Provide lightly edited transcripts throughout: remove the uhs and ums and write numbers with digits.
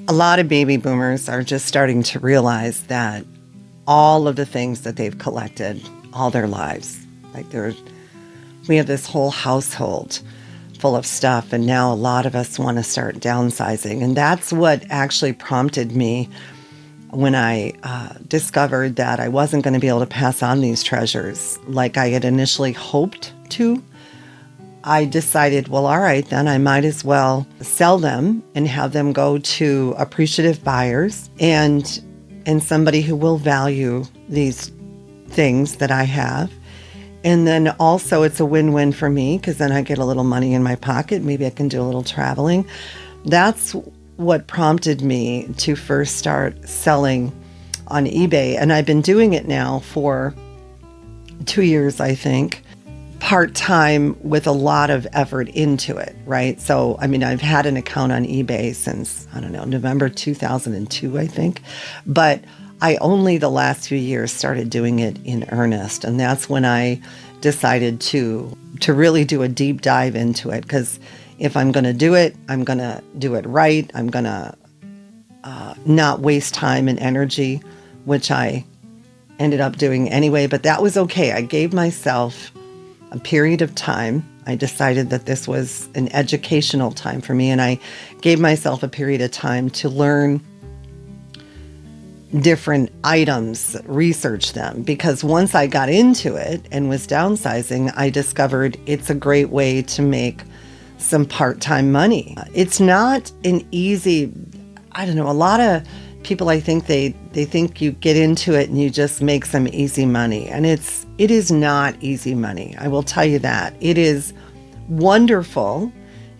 A lot of baby boomers are just starting to realize that all of the things that they've collected all their lives, we have this whole household full of stuff, and now a lot of us want to start downsizing. And that's what actually prompted me when I discovered that I wasn't going to be able to pass on these treasures like I had initially hoped to. I decided, well, all right, then I might as well sell them and have them go to appreciative buyers and somebody who will value these things that I have. And then also it's a win-win for me because then I get a little money in my pocket. Maybe I can do a little traveling. That's what prompted me to first start selling on eBay. And I've been doing it now for 2 years, I think, part-time with a lot of effort into it, right? So, I mean, I've had an account on eBay since, I don't know, November 2002, I think. But I only the last few years started doing it in earnest. And that's when I decided to really do a deep dive into it. Because if I'm going to do it, I'm going to do it right. I'm going to not waste time and energy, which I ended up doing anyway. But that was okay. I gave myself a period of time. I decided that this was an educational time for me, and I gave myself a period of time to learn different items, research them, because once I got into it and was downsizing, I discovered it's a great way to make some part-time money. It's not an easy, I don't know, a lot of people, I think they think you get into it and you just make some easy money, and it is not easy money. I will tell you that. It is wonderful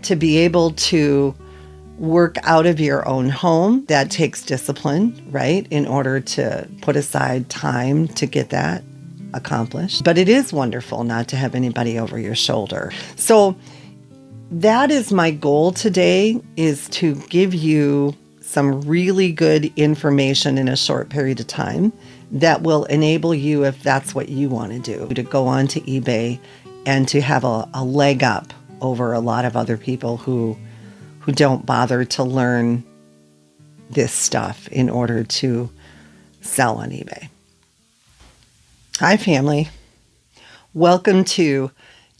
to be able to work out of your own home. That takes discipline, right? In order to put aside time to get that accomplished. But it is wonderful not to have anybody over your shoulder. So that is my goal today, is to give you some really good information in a short period of time that will enable you, if that's what you want to do, to go on to eBay and to have a leg up over a lot of other people who don't bother to learn this stuff in order to sell on eBay. Hi, family. Welcome to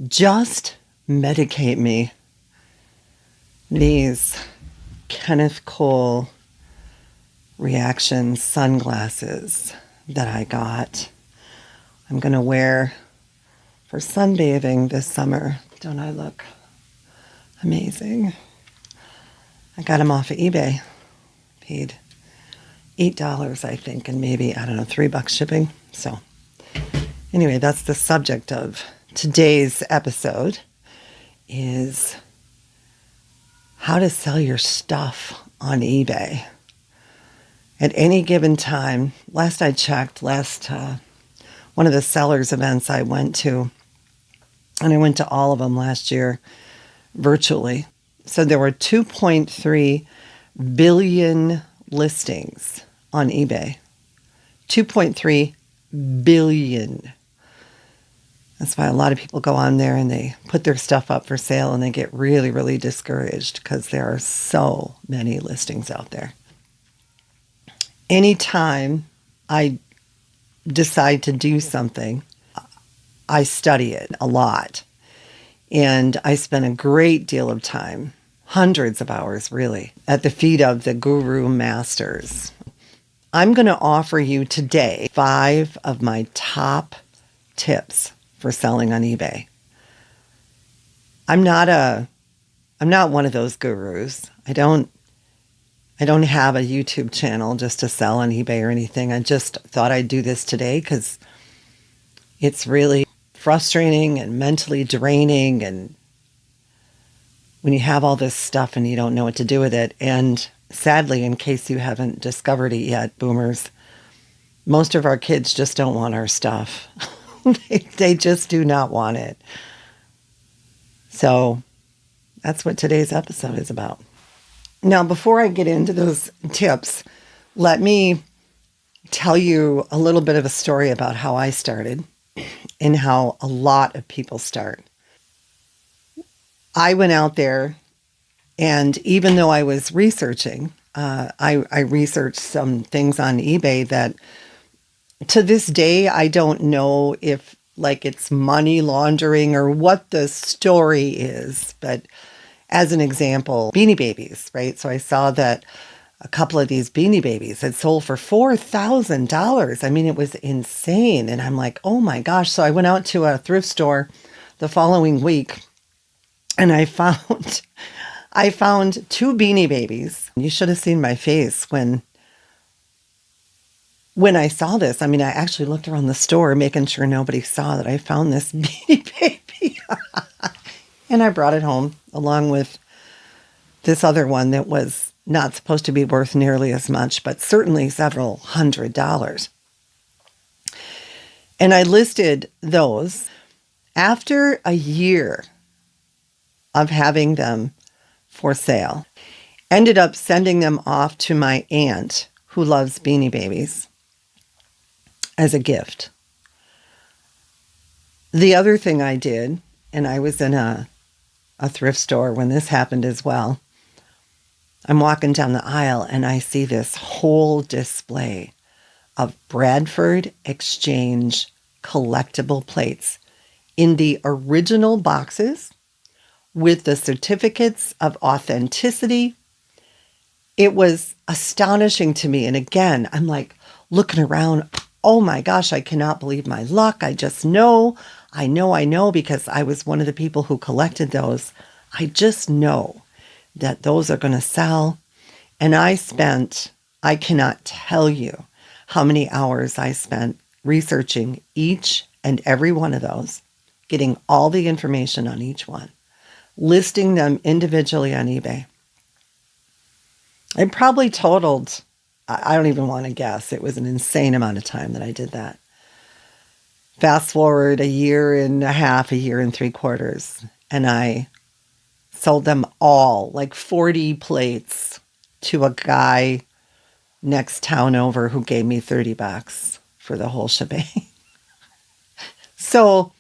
Just Medicate Me. These Kenneth Cole reaction sunglasses that I got. I'm going to wear for sunbathing this summer. Don't I look amazing? I got them off of eBay. Paid $8, I think, and maybe, I don't know, $3 shipping. So anyway, that's the subject of today's episode, is how to sell your stuff on eBay. At any given time, last I checked, one of the sellers events I went to, and I went to all of them last year virtually. So there were 2.3 billion listings on eBay. 2.3 billion. That's why a lot of people go on there and they put their stuff up for sale and they get really, really discouraged because there are so many listings out there. Anytime I decide to do something, I study it a lot. And I spend a great deal of time, hundreds of hours really, at the feet of the guru masters. I'm going to offer you today 5 of my top tips for selling on eBay. I'm not one of those gurus. I don't have a YouTube channel just to sell on eBay or anything. I just thought I'd do this today because it's really frustrating and mentally draining, and when you have all this stuff and you don't know what to do with it. And sadly, in case you haven't discovered it yet, boomers, most of our kids just don't want our stuff. They just do not want it. So that's what today's episode is about. Now, before I get into those tips, let me tell you a little bit of a story about how I started and how a lot of people start. I went out there, and even though I was researching, I researched some things on eBay that to this day, I don't know if like it's money laundering or what the story is. But as an example, Beanie Babies, right? So I saw that a couple of these Beanie Babies had sold for $4,000. I mean, it was insane. And I'm like, oh my gosh. So I went out to a thrift store the following week and I found two Beanie Babies. You should have seen my face when I saw this. I mean, I actually looked around the store making sure nobody saw that I found this Beanie Baby. And I brought it home along with this other one that was not supposed to be worth nearly as much, but certainly several $100s. And I listed those. After a year of having them for sale, ended up sending them off to my aunt who loves Beanie Babies as a gift. The other thing I did, and I was in a thrift store when this happened as well, I'm walking down the aisle and I see this whole display of Bradford Exchange collectible plates in the original boxes with the certificates of authenticity. It was astonishing to me. And again, I'm like looking around, oh my gosh, I cannot believe my luck. I just know, I know, because I was one of the people who collected those. I just know that those are going to sell. And I cannot tell you how many hours I spent researching each and every one of those, getting all the information on each one, listing them individually on eBay. It probably totaled, I don't even want to guess. It was an insane amount of time that I did that. Fast forward a year and a half, a year and 3/4, and I sold them all, like 40 plates, to a guy next town over who gave me $30 for the whole shebang. So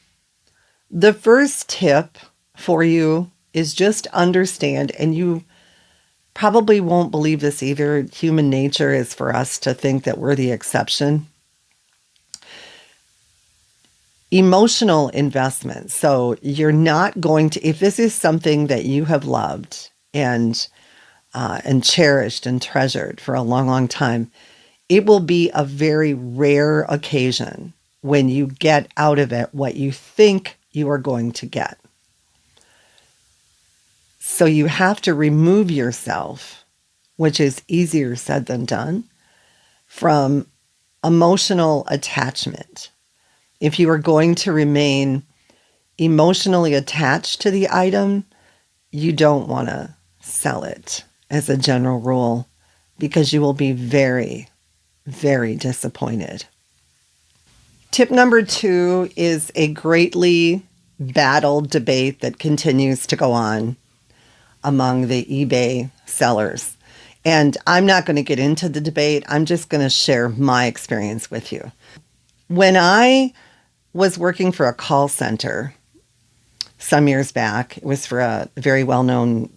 the first tip for you is just understand, and you probably won't believe this either. Human nature is for us to think that we're the exception. Emotional investment. So you're not going to, if this is something that you have loved and cherished and treasured for a long, long time, it will be a very rare occasion when you get out of it what you think you are going to get. So you have to remove yourself, which is easier said than done, from emotional attachment. If you are going to remain emotionally attached to the item, you don't want to sell it as a general rule, because you will be very, very disappointed. Tip number 2 is a greatly battled debate that continues to go on among the eBay sellers. And I'm not going to get into the debate. I'm just going to share my experience with you. When I was working for a call center some years back, it was for a very well-known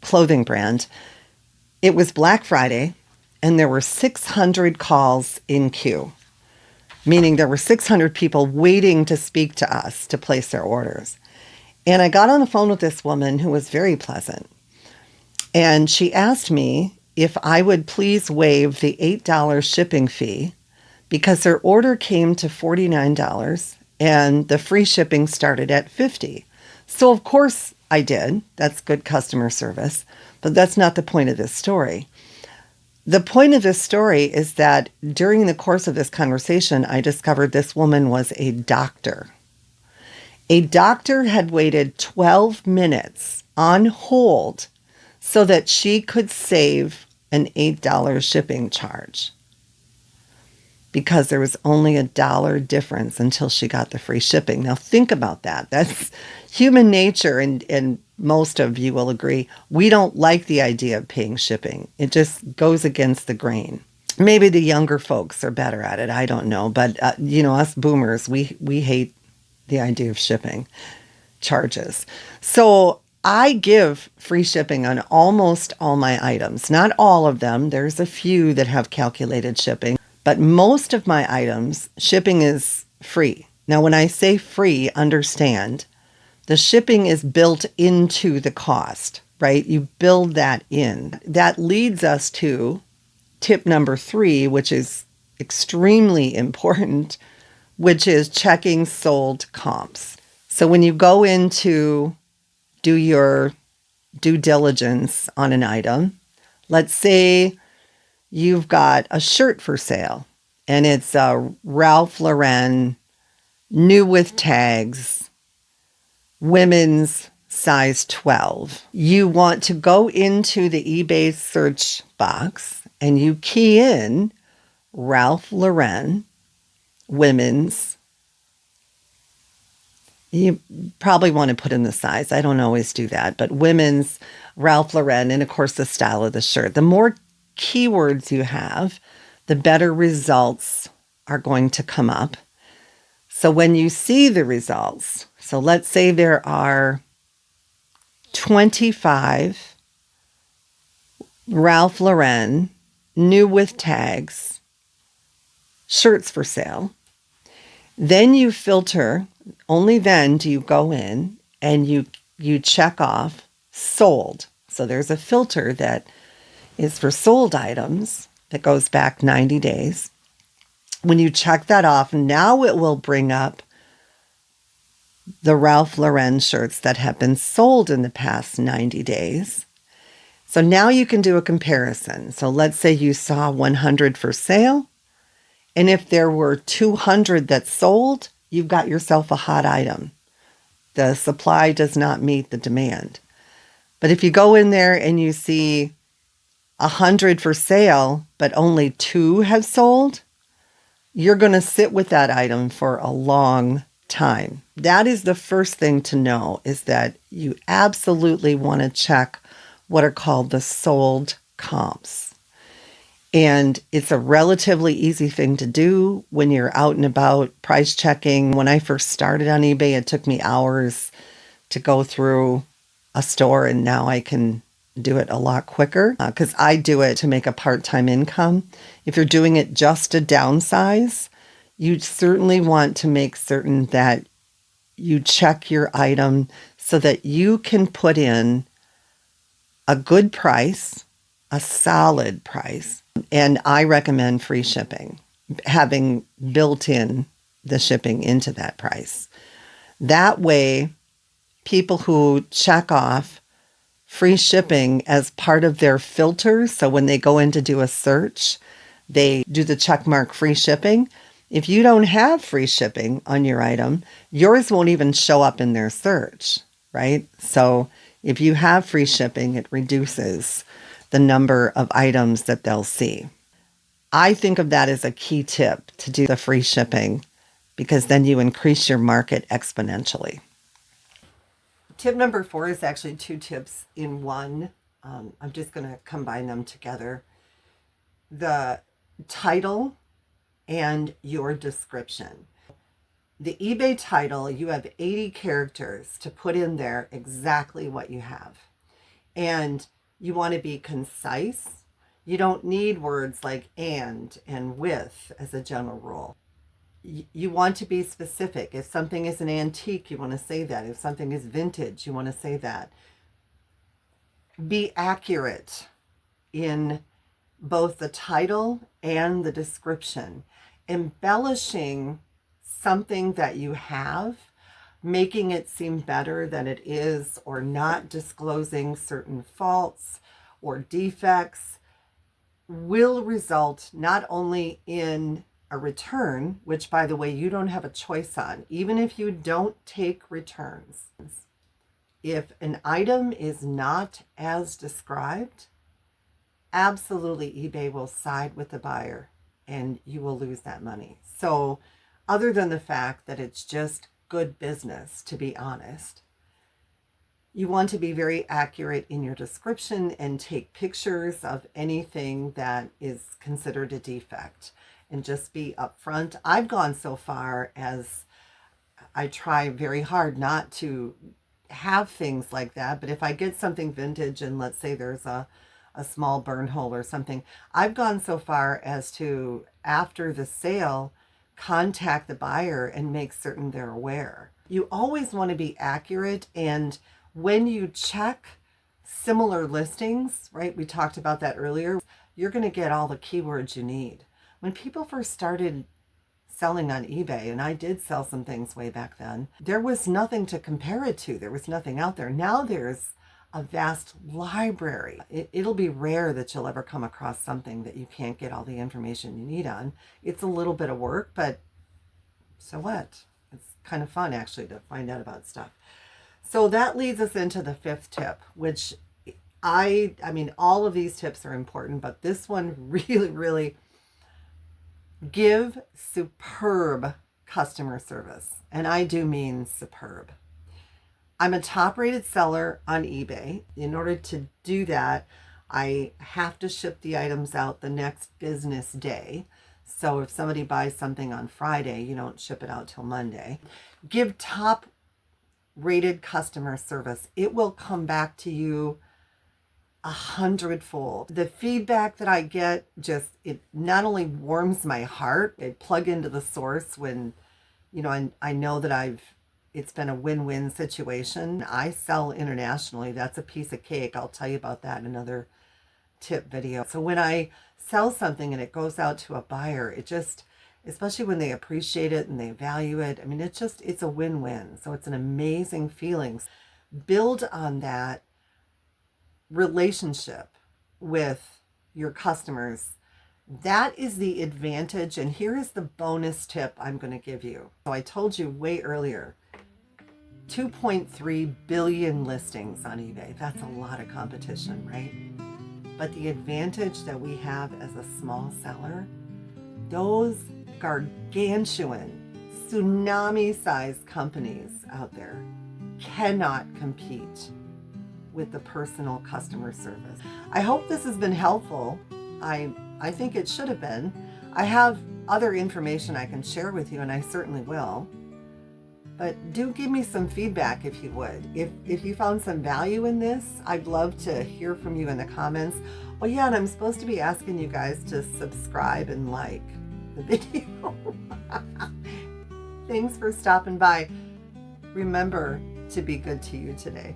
clothing brand. It was Black Friday, and there were 600 calls in queue, meaning there were 600 people waiting to speak to us to place their orders. And I got on the phone with this woman who was very pleasant. And she asked me if I would please waive the $8 shipping fee because her order came to $49 and the free shipping started at $50. So of course I did. That's good customer service. But that's not the point of this story. The point of this story is that during the course of this conversation, I discovered this woman was a doctor. A doctor had waited 12 minutes on hold so that she could save an $8 shipping charge because there was only $1 difference until she got the free shipping. Now think about that. That's human nature, and most of you will agree. We don't like the idea of paying shipping. It just goes against the grain. Maybe the younger folks are better at it. I don't know. But, us boomers, we hate the idea of shipping charges. So I give free shipping on almost all my items. Not all of them. There's a few that have calculated shipping, but most of my items, shipping is free. Now, when I say free, understand the shipping is built into the cost, right? You build that in. That leads us to tip number 3, which is extremely important, which is checking sold comps. So when you go into do your due diligence on an item, let's say you've got a shirt for sale and it's a Ralph Lauren, new with tags, women's size 12. You want to go into the eBay search box and you key in Ralph Lauren, women's. You probably want to put in the size. I don't always do that, but women's, Ralph Lauren, and of course the style of the shirt. The more keywords you have, the better results are going to come up. So when you see the results, so let's say there are 25 Ralph Lauren, new with tags, shirts for sale. Then you filter, only then do you go in and you check off sold. So there's a filter that is for sold items that goes back 90 days. When you check that off, now it will bring up the Ralph Lauren shirts that have been sold in the past 90 days. So now you can do a comparison. So let's say you saw 100 for sale. And if there were 200 that sold, you've got yourself a hot item. The supply does not meet the demand. But if you go in there and you see 100 for sale, but only 2 have sold, you're going to sit with that item for a long time. That is the first thing to know, is that you absolutely want to check what are called the sold comps. And it's a relatively easy thing to do when you're out and about price checking. When I first started on eBay, it took me hours to go through a store, and now I can do it a lot quicker because I do it to make a part-time income. If you're doing it just to downsize, you certainly want to make certain that you check your item so that you can put in a good price, a solid price. And I recommend free shipping, having built in the shipping into that price. That way, people who check off free shipping as part of their filter, so when they go in to do a search, they do the check mark free shipping. If you don't have free shipping on your item, yours won't even show up in their search, right? So if you have free shipping, it reduces the number of items that they'll see. I think of that as a key tip to do the free shipping, because then you increase your market exponentially. Tip number 4 is actually 2 tips in one. I'm just going to combine them together. The title and your description. The eBay title, you have 80 characters to put in there exactly what you have. And you want to be concise. You don't need words like and with as a general rule. You want to be specific. If something is an antique, you want to say that. If something is vintage, you want to say that. Be accurate in both the title and the description. Embellishing something that you have, making it seem better than it is, or not disclosing certain faults or defects, will result not only in a return, which, by the way, you don't have a choice on, even if you don't take returns. If an item is not as described, absolutely eBay will side with the buyer and you will lose that money. So other than the fact that it's just good business, to be honest, you want to be very accurate in your description and take pictures of anything that is considered a defect and just be upfront. I've gone so far as I try very hard not to have things like that, but if I get something vintage and let's say there's a small burn hole or something, I've gone so far as to, after the sale, contact the buyer and make certain they're aware. You always want to be accurate, and when you check similar listings, right? We talked about that earlier. You're going to get all the keywords you need. When people first started selling on eBay, and I did sell some things way back then, there was nothing to compare it to. There was nothing out there. Now there's a vast library. It'll be rare that you'll ever come across something that you can't get all the information you need on. It's a little bit of work, but so what? It's kind of fun actually to find out about stuff. So that leads us into the fifth tip, which I mean, all of these tips are important, but this one really, give superb customer service. And I do mean superb. I'm a top rated seller on eBay. In order to do that, I have to ship the items out the next business day. So if somebody buys something on Friday, you don't ship it out till Monday. Give top rated customer service. It will come back to you 100-fold. The feedback that I get, it not only warms my heart, I plug into the source when, I know that it's been a win-win situation. I sell internationally. That's a piece of cake. I'll tell you about that in another tip video. So when I sell something and it goes out to a buyer, especially when they appreciate it and they value it, I mean, it's a win-win. So it's an amazing feeling. Build on that relationship with your customers. That is the advantage. And here is the bonus tip I'm going to give you. So I told you way earlier, 2.3 billion listings on eBay. That's a lot of competition, right? But the advantage that we have as a small seller, those gargantuan, tsunami-sized companies out there cannot compete with the personal customer service. I hope this has been helpful. I think it should have been. I have other information I can share with you, and I certainly will. But do give me some feedback if you would. If you found some value in this, I'd love to hear from you in the comments. Oh yeah, and I'm supposed to be asking you guys to subscribe and like the video. Thanks for stopping by. Remember to be good to you today.